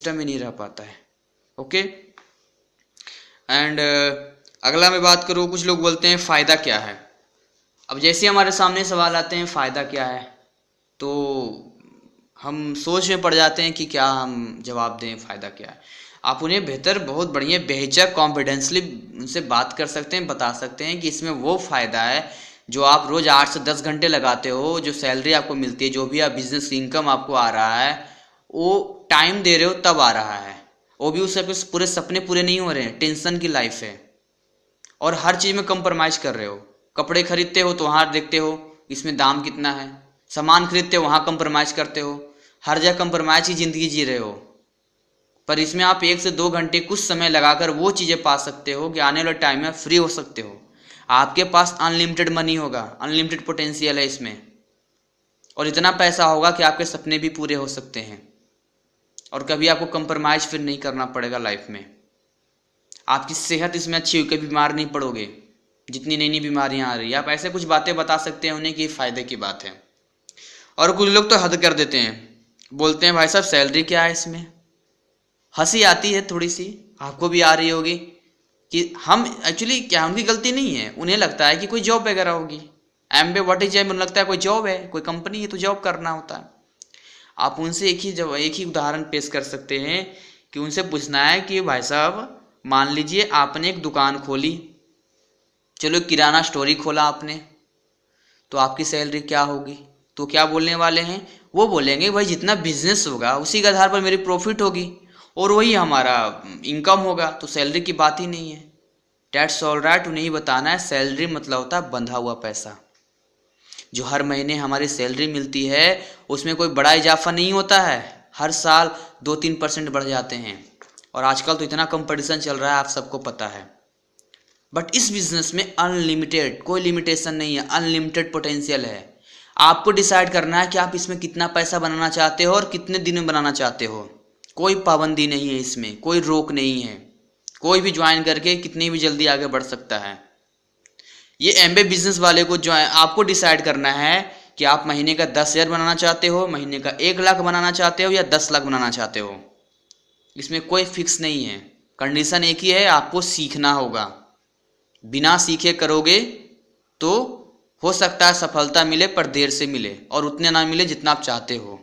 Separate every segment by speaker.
Speaker 1: System ही नहीं रह पाता है। ओके। एंड अगला मैं बात करूँ, कुछ लोग बोलते हैं फ़ायदा क्या है। अब जैसे हमारे सामने सवाल आते हैं फ़ायदा क्या है, तो हम सोच में पड़ जाते हैं कि क्या हम जवाब दें, फ़ायदा क्या है। आप उन्हें बेहतर, बहुत बढ़िया, बेहिचक, कॉन्फिडेंसली उनसे बात कर सकते हैं, बता सकते हैं कि इसमें वो फ़ायदा है जो आप रोज़ 8 से 10 घंटे लगाते हो, जो सैलरी आपको मिलती है, जो भी आप बिजनेस इनकम आपको आ रहा है, वो टाइम दे रहे हो तब आ रहा है। वो भी उससे पूरे सपने पूरे नहीं हो रहे हैं, टेंशन की लाइफ है और हर चीज़ में कंप्रोमाइज़ कर रहे हो। कपड़े खरीदते हो तो वहाँ देखते हो इसमें दाम कितना है, सामान खरीदते हो वहाँ कंप्रोमाइज़ करते हो, हर जगह कंप्रोमाइज़ की ज़िंदगी जी रहे हो। पर इसमें आप 1 से 2 घंटे कुछ समय लगाकर वो चीज़ें पा सकते हो कि आने वाले टाइम में फ्री हो सकते हो। आपके पास अनलिमिटेड मनी होगा, अनलिमिटेड पोटेंशियल है इसमें, और इतना पैसा होगा कि आपके सपने भी पूरे हो सकते हैं और कभी आपको कंप्रोमाइज़ फिर नहीं करना पड़ेगा लाइफ में। आपकी सेहत इसमें अच्छी होगी, कभी बीमार नहीं पड़ोगे। जितनी नई नई बीमारियां आ रही है, आप ऐसे कुछ बातें बता सकते हैं उन्हें कि फ़ायदे की बात है। और कुछ लोग तो हद कर देते हैं, बोलते हैं भाई साहब सैलरी क्या है इसमें। हंसी आती है थोड़ी सी, आपको भी आ रही होगी कि हम एक्चुअली क्या, उनकी गलती नहीं है, उन्हें लगता है कि कोई जॉब वगैरह होगी। एमबीए व्हाट इज एम, उन्हें लगता है कोई जॉब है, कोई कंपनी है तो जॉब करना होता है। आप उनसे एक ही उदाहरण पेश कर सकते हैं कि उनसे पूछना है कि भाई साहब मान लीजिए आपने एक दुकान खोली, चलो किराना स्टोर ही खोला आपने, तो आपकी सैलरी क्या होगी। तो क्या बोलने वाले हैं, वो बोलेंगे भाई जितना बिजनेस होगा उसी के आधार पर मेरी प्रॉफिट होगी और वही हमारा इनकम होगा, तो सैलरी की बात ही नहीं है। That's all right. उन्हें ही बताना है सैलरी मतलब होता है बंधा हुआ पैसा। जो हर महीने हमारी सैलरी मिलती है उसमें कोई बड़ा इजाफा नहीं होता है, हर साल 2-3% बढ़ जाते हैं, और आजकल तो इतना कंपटीशन चल रहा है, आप सबको पता है। बट इस बिजनेस में अनलिमिटेड, कोई लिमिटेशन नहीं है, अनलिमिटेड पोटेंशियल है। आपको डिसाइड करना है कि आप इसमें कितना पैसा बनाना चाहते हो और कितने दिन में बनाना चाहते हो। कोई पाबंदी नहीं है इसमें, कोई रोक नहीं है, कोई भी ज्वाइन करके कितनी भी जल्दी आगे बढ़ सकता है। ये एमबीए बिजनेस वाले को जो है आपको डिसाइड करना है कि आप महीने का 10,000 बनाना चाहते हो, महीने का 1 लाख बनाना चाहते हो या 10 लाख बनाना चाहते हो। इसमें कोई फिक्स नहीं है, कंडीशन एक ही है, आपको सीखना होगा। बिना सीखे करोगे तो हो सकता है सफलता मिले पर देर से मिले और उतने ना मिले जितना आप चाहते हो।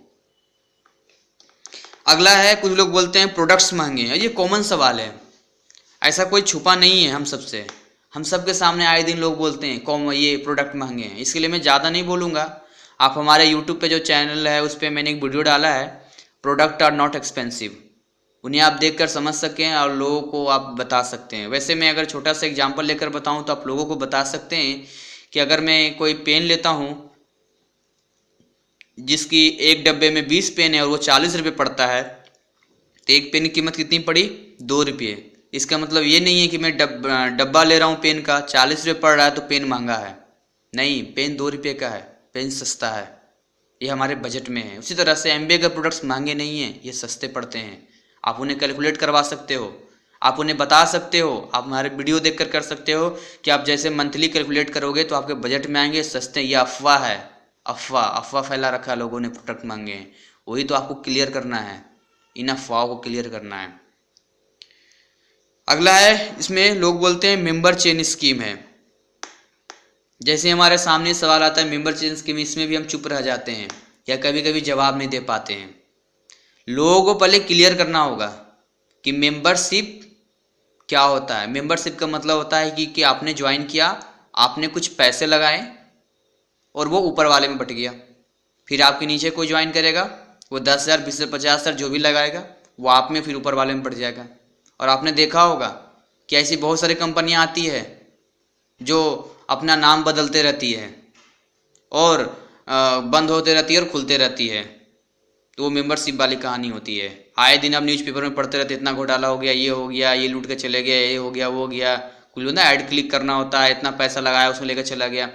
Speaker 1: अगला है, कुछ लोग बोलते हैं प्रोडक्ट्स महंगे हैं। ये कॉमन सवाल है, ऐसा कोई छुपा नहीं है, हम सबसे, हम सबके सामने आए दिन लोग बोलते हैं ये प्रोडक्ट महंगे हैं। इसके लिए मैं ज़्यादा नहीं बोलूँगा, आप हमारे यूट्यूब पे जो चैनल है उस पर मैंने एक वीडियो डाला है, प्रोडक्ट आर नॉट एक्सपेंसिव, उन्हें आप देखकर समझ सकें और लोगों को आप बता सकते हैं। वैसे मैं अगर छोटा सा एग्जांपल लेकर बताऊं तो आप लोगों को बता सकते हैं कि अगर मैं कोई पेन लेता हूं जिसकी एक डब्बे में 20 पेन है और वो 40 रुपये पड़ता है, तो एक पेन की कीमत कितनी पड़ी, 2 रुपये। इसका मतलब ये नहीं है कि मैं डब्बा ले रहा हूँ पेन का, 40 रुपये पड़ रहा है तो पेन महंगा है। नहीं, पेन 2 रुपये का है, पेन सस्ता है, ये हमारे बजट में है। उसी तरह से एमबीए के प्रोडक्ट्स महंगे नहीं हैं, ये सस्ते पड़ते हैं। आप उन्हें कैलकुलेट करवा सकते हो, आप उन्हें बता सकते हो, आप हमारे वीडियो देखकर कर सकते हो कि आप जैसे मंथली कैलकुलेट करोगे तो आपके बजट में आएंगे, सस्ते। ये अफवाह है, अफवाह फैला रखा है लोगों ने, प्रोडक्ट महंगे हैं, वही तो आपको क्लियर करना है, इन अफवाहों को क्लियर करना है। अगला है, इसमें लोग बोलते हैं मेंबर चेन स्कीम है। जैसे हमारे सामने सवाल आता है मेंबर चेन स्कीम, इसमें भी हम चुप रह जाते हैं या कभी कभी जवाब नहीं दे पाते हैं। लोगों को पहले क्लियर करना होगा कि मेंबरशिप क्या होता है। मेंबरशिप का मतलब होता है कि आपने ज्वाइन किया, आपने कुछ पैसे लगाए और वो ऊपर वाले में बट गया, फिर आपके नीचे कोई ज्वाइन करेगा, वो 10,000, 20,000, 50,000 जो भी लगाएगा वो आप में फिर ऊपर वाले में बढ़ जाएगा। और आपने देखा होगा कि ऐसी बहुत सारी कंपनियां आती है जो अपना नाम बदलते रहती है और बंद होते रहती है और खुलते रहती है, तो वो मेंबरशिप वाली कहानी होती है। आए दिन आप न्यूज़पेपर में पढ़ते रहते, इतना घोटाला हो गया, ये लूट के चले गए, ये हो गया, वो हो गया। कुछ ना ऐड क्लिक करना होता है, इतना पैसा लगाया उसमें लेकर चला गया।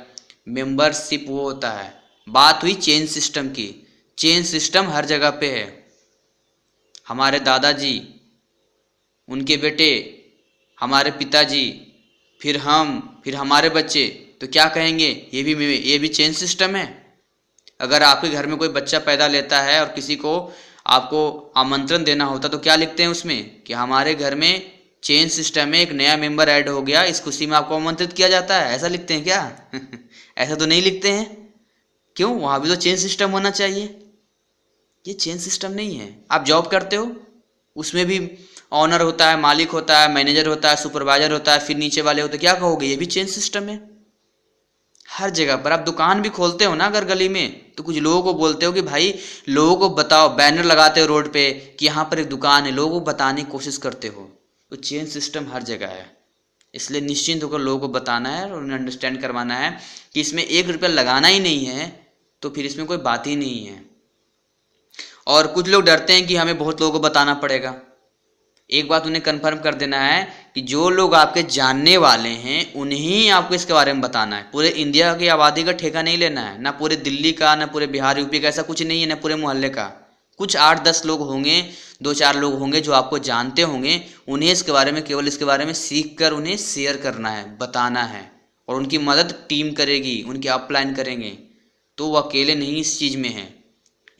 Speaker 1: मेंबरशिप वो होता है। बात हुई चेन सिस्टम की, चेन सिस्टम हर जगह पे है। हमारे दादाजी, उनके बेटे, हमारे पिताजी, फिर हम, फिर हमारे बच्चे, तो क्या कहेंगे, ये भी चेन सिस्टम है। अगर आपके घर में कोई बच्चा पैदा लेता है और किसी को आपको आमंत्रण देना होता तो क्या लिखते हैं उसमें कि हमारे घर में चेन सिस्टम में एक नया मेंबर ऐड हो गया, इस खुशी में आपको आमंत्रित किया जाता है, ऐसा लिखते हैं क्या? ऐसा तो नहीं लिखते हैं। क्यों? वहाँ भी तो चेन सिस्टम होना चाहिए। ये चेन सिस्टम नहीं है। आप जॉब करते हो, उसमें भी ऑनर होता है, मालिक होता है, मैनेजर होता है, सुपरवाइजर होता है, फिर नीचे वाले होते हैं, क्या कहोगे? ये भी चेन सिस्टम है। हर जगह पर आप दुकान भी खोलते हो ना अगर गली में, तो कुछ लोगों को बोलते हो कि भाई लोगों को बताओ, बैनर लगाते हो रोड पे कि यहाँ पर एक दुकान है, लोगों को बताने की कोशिश करते हो। तो चेन सिस्टम हर जगह है, इसलिए निश्चिंत होकर लोगों को बताना है और उन्हें अंडरस्टैंड करवाना है कि इसमें 1 रुपया लगाना ही नहीं है, तो फिर इसमें कोई बात ही नहीं है। और कुछ लोग डरते हैं कि हमें बहुत लोगों को बताना पड़ेगा। एक बात उन्हें कंफर्म कर देना है कि जो लोग आपके जानने वाले हैं उन्हें आपको इसके बारे में बताना है। पूरे इंडिया की आबादी का ठेका नहीं लेना है, ना पूरे दिल्ली का, ना पूरे बिहार यूपी का, ऐसा कुछ नहीं है, ना पूरे मोहल्ले का। कुछ 8-10 लोग होंगे, 2-4 लोग होंगे जो आपको जानते होंगे, उन्हें इसके बारे में, केवल इसके बारे में सीख कर उन्हें शेयर करना है, बताना है, और उनकी मदद टीम करेगी, उनकी अपलाइन करेंगे, तो वो अकेले नहीं इस चीज़ में हैं।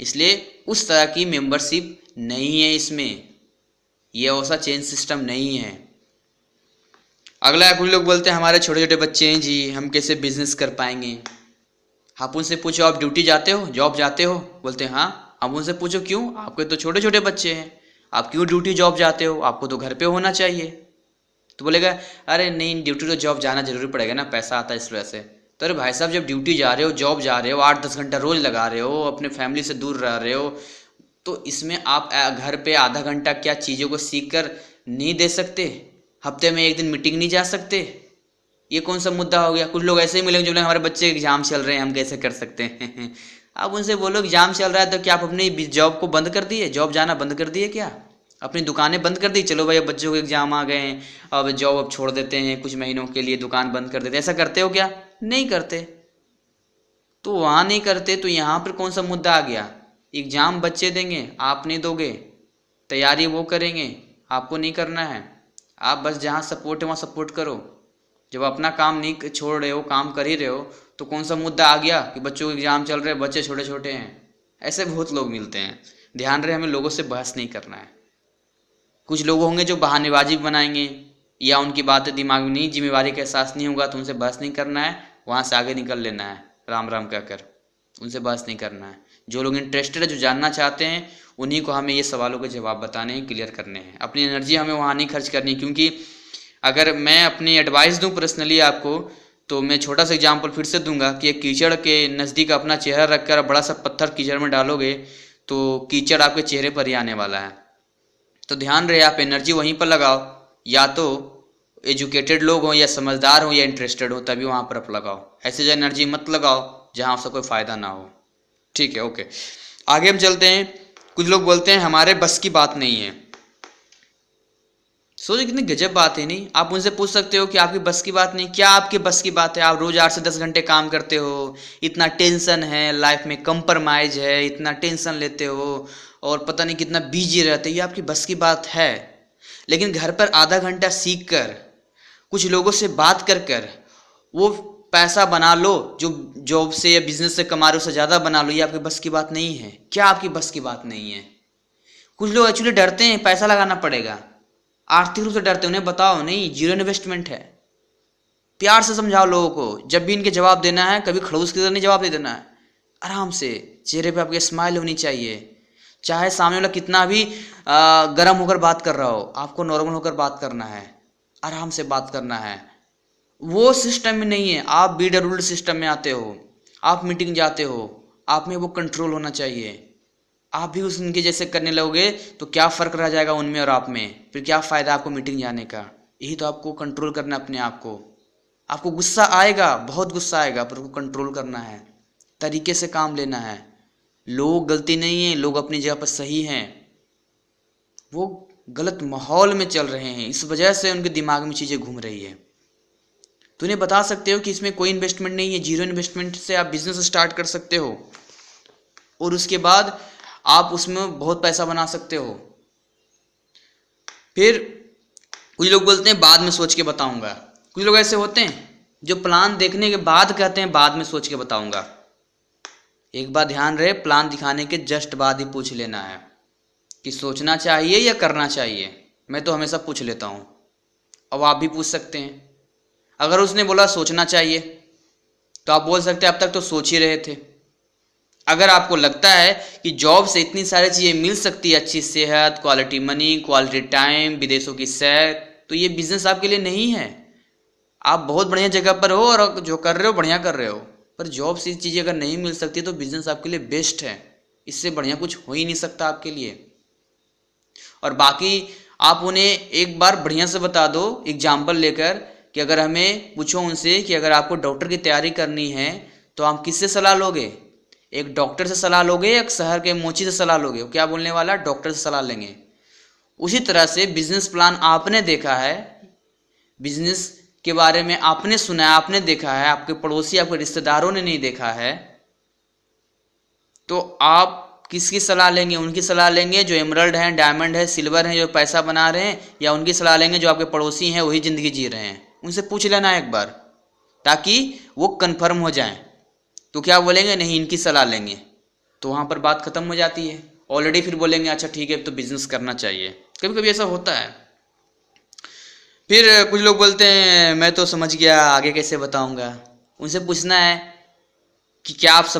Speaker 1: इसलिए उस तरह की मेंबरशिप नहीं है इसमें, ये ऐसा चेन सिस्टम नहीं है। अगला कुछ लोग बोलते हैं हमारे छोटे छोटे बच्चे हैं जी, हम कैसे बिजनेस कर पाएंगे। आप उनसे पूछो आप ड्यूटी जाते हो, जॉब जाते हो? बोलते हैं हाँ। आप उनसे पूछो क्यों? आपके तो छोटे छोटे बच्चे हैं, आप क्यों ड्यूटी जॉब जाते हो? आपको तो घर पे होना चाहिए। तो बोलेगा अरे नहीं, ड्यूटी तो जॉब जाना जरूरी पड़ेगा ना, पैसा आता है इस वजह से। तो अरे भाई साहब, जब ड्यूटी जा रहे हो, जॉब जा रहे हो, 8-10 घंटा रोज लगा रहे हो, अपने फैमिली से दूर रह रहे हो, तो इसमें आप घर पे आधा घंटा क्या चीज़ों को सीख कर नहीं दे सकते? हफ्ते में 1 दिन मीटिंग नहीं जा सकते? ये कौन सा मुद्दा हो गया? कुछ लोग ऐसे ही मिलेंगे जो बोलेंगे हमारे बच्चे एग्जाम चल रहे हैं, हम कैसे कर सकते हैं? आप उनसे बोलो एग्जाम चल रहा है तो क्या आप अपनी जॉब को बंद कर दिए? जॉब जाना बंद कर दिए क्या? अपनी दुकानें बंद कर दी? चलो भाई अब बच्चों के एग्जाम आ गए हैं, अब जॉब अब छोड़ देते हैं, कुछ महीनों के लिए दुकान बंद कर देते हैं, ऐसा करते हो क्या? नहीं करते। तो वहाँ नहीं करते तो यहाँ पर कौन सा मुद्दा आ गया? एग्जाम बच्चे देंगे, आप नहीं दोगे, तैयारी वो करेंगे, आपको नहीं करना है। आप बस जहाँ सपोर्ट है वहाँ सपोर्ट करो। जब अपना काम नहीं छोड़ रहे हो, काम कर ही रहे हो, तो कौन सा मुद्दा आ गया कि बच्चों के एग्जाम चल रहे हैं, बच्चे छोटे छोटे हैं? ऐसे बहुत लोग मिलते हैं। ध्यान रहे, हमें लोगों से बहस नहीं करना है। कुछ लोग होंगे जो बहानेबाजी बनाएंगे या उनकी बातें दिमाग में नहीं, जिम्मेवारी का एहसास नहीं होगा, तो उनसे बहस नहीं करना है, वहाँ से आगे निकल लेना है, राम राम कहकर। उनसे बहस नहीं करना है। जो लोग इंटरेस्टेड है, जो जानना चाहते हैं, उन्हीं को हमें ये सवालों के जवाब बताने हैं, क्लियर करने हैं। अपनी एनर्जी हमें वहाँ नहीं खर्च करनी, क्योंकि अगर मैं अपनी एडवाइस दूं पर्सनली आपको, तो मैं छोटा सा एग्जाम्पल फिर से दूंगा कि एक कीचड़ के नज़दीक अपना चेहरा रखकर बड़ा सा पत्थर कीचड़ में डालोगे तो कीचड़ आपके चेहरे पर ही आने वाला है। तो ध्यान रहे, आप एनर्जी वहीं पर लगाओ, या तो एजुकेटेड लोग हों या समझदार हों या इंटरेस्टेड हो, तभी वहाँ पर आप लगाओ। ऐसे जो एनर्जी मत लगाओ जहाँ उसका कोई फ़ायदा ना हो। ठीक है, ओके, आगे हम चलते हैं। कुछ लोग बोलते हैं हमारे बस की बात नहीं है। सोचो कितनी गजब बात है। नहीं, आप उनसे पूछ सकते हो कि आपकी बस की बात नहीं, क्या आपके बस की बात है? आप रोज 8 से 10 घंटे काम करते हो, इतना टेंशन है लाइफ में, कंप्रोमाइज है, इतना टेंशन लेते हो और पता नहीं कितना बिजी रहते हो, ये आपकी बस की बात है। लेकिन घर पर आधा घंटा सीख कर, कुछ लोगों से बात कर कर वो पैसा बना लो, जो जॉब से या बिजनेस से कमा रहे हो उससे ज़्यादा बना लो, ये आपकी बस की बात नहीं है। क्या आपकी बस की बात नहीं है? कुछ लोग एक्चुअली डरते हैं, पैसा लगाना पड़ेगा, आर्थिक रूप से डरते हैं। उन्हें बताओ नहीं, जीरो इन्वेस्टमेंट है। प्यार से समझाओ लोगों को। जब भी इनके जवाब देना है, कभी खड़ूस की तरह नहीं जवाब दे देना है, आराम से, चेहरे पे आपके स्माइल होनी चाहिए। चाहे सामने वाला कितना भी गर्म होकर बात कर रहा हो, आपको नॉर्मल होकर बात करना है, आराम से बात करना है। वो सिस्टम में नहीं है, आप बीट रूल्ड सिस्टम में आते हो, आप मीटिंग जाते हो, आप में वो कंट्रोल होना चाहिए। आप भी उनके जैसे करने लगोगे तो क्या फ़र्क रह जाएगा उनमें और आप में? फिर क्या फ़ायदा आपको मीटिंग जाने का? यही तो आपको कंट्रोल करना अपने आप को। आपको गुस्सा आएगा, बहुत गुस्सा आएगा, पर उसको कंट्रोल करना है, तरीके से काम लेना है। लोग गलती नहीं है, लोग अपनी जगह पर सही हैं, वो गलत माहौल में चल रहे हैं, इस वजह से उनके दिमाग में चीज़ें घूम रही है। तो उन्हें बता सकते हो कि इसमें कोई इन्वेस्टमेंट नहीं है, जीरो इन्वेस्टमेंट से आप बिजनेस स्टार्ट कर सकते हो और उसके बाद आप उसमें बहुत पैसा बना सकते हो। फिर कुछ लोग बोलते हैं बाद में सोच के बताऊंगा। कुछ लोग ऐसे होते हैं जो प्लान देखने के बाद कहते हैं बाद में सोच के बताऊंगा। एक बात ध्यान रहे, प्लान दिखाने के जस्ट बाद ही पूछ लेना है। कि सोचना चाहिए या करना चाहिए। मैं तो हमेशा पूछ लेता हूँ, अब आप भी पूछ सकते हैं। अगर उसने बोला सोचना चाहिए तो आप बोल सकते हैं अब तक तो सोच ही रहे थे। अगर आपको लगता है कि जॉब से इतनी सारी चीज़ें मिल सकती है, अच्छी सेहत, क्वालिटी मनी, क्वालिटी टाइम, विदेशों की सैर, तो ये बिजनेस आपके लिए नहीं है। आप बहुत बढ़िया जगह पर हो और जो कर रहे हो बढ़िया कर रहे हो, पर जॉब से चीज़ें अगर नहीं मिल सकती तो बिजनेस आपके लिए बेस्ट है। इससे बढ़िया कुछ हो ही नहीं सकता आपके लिए। और बाकी आप उन्हें एक बार बढ़िया से बता दो एग्जाम्पल लेकर कि अगर हमें पूछो उनसे कि अगर आपको डॉक्टर की तैयारी करनी है तो आप किससे सलाह लोगे, एक डॉक्टर से सलाह लोगे या एक शहर के मोची से सलाह लोगे? क्या बोलने वाला, डॉक्टर से सलाह लेंगे। उसी तरह से बिजनेस प्लान आपने देखा है, बिजनेस के बारे में आपने सुना है, आपने देखा है, आपके पड़ोसी आपके रिश्तेदारों ने नहीं देखा है, तो आप किसकी सलाह लेंगे? उनकी सलाह लेंगे जो एमरल्ड हैं, डायमंड है, सिल्वर है, जो पैसा बना रहे हैं, या उनकी सलाह लेंगे जो आपके पड़ोसी हैं, वही ज़िंदगी जी रहे हैं? उनसे पूछ लेना एक बार ताकि वो कन्फर्म हो जाए। तो क्या बोलेंगे, नहीं इनकी सलाह लेंगे, तो वहाँ पर बात ख़त्म हो जाती है। ऑलरेडी फिर बोलेंगे अच्छा ठीक है तो बिजनेस करना चाहिए। कभी कभी ऐसा होता है। फिर कुछ लोग बोलते हैं मैं तो समझ गया, आगे कैसे बताऊँगा। उनसे पूछना है कि क्या आप समझ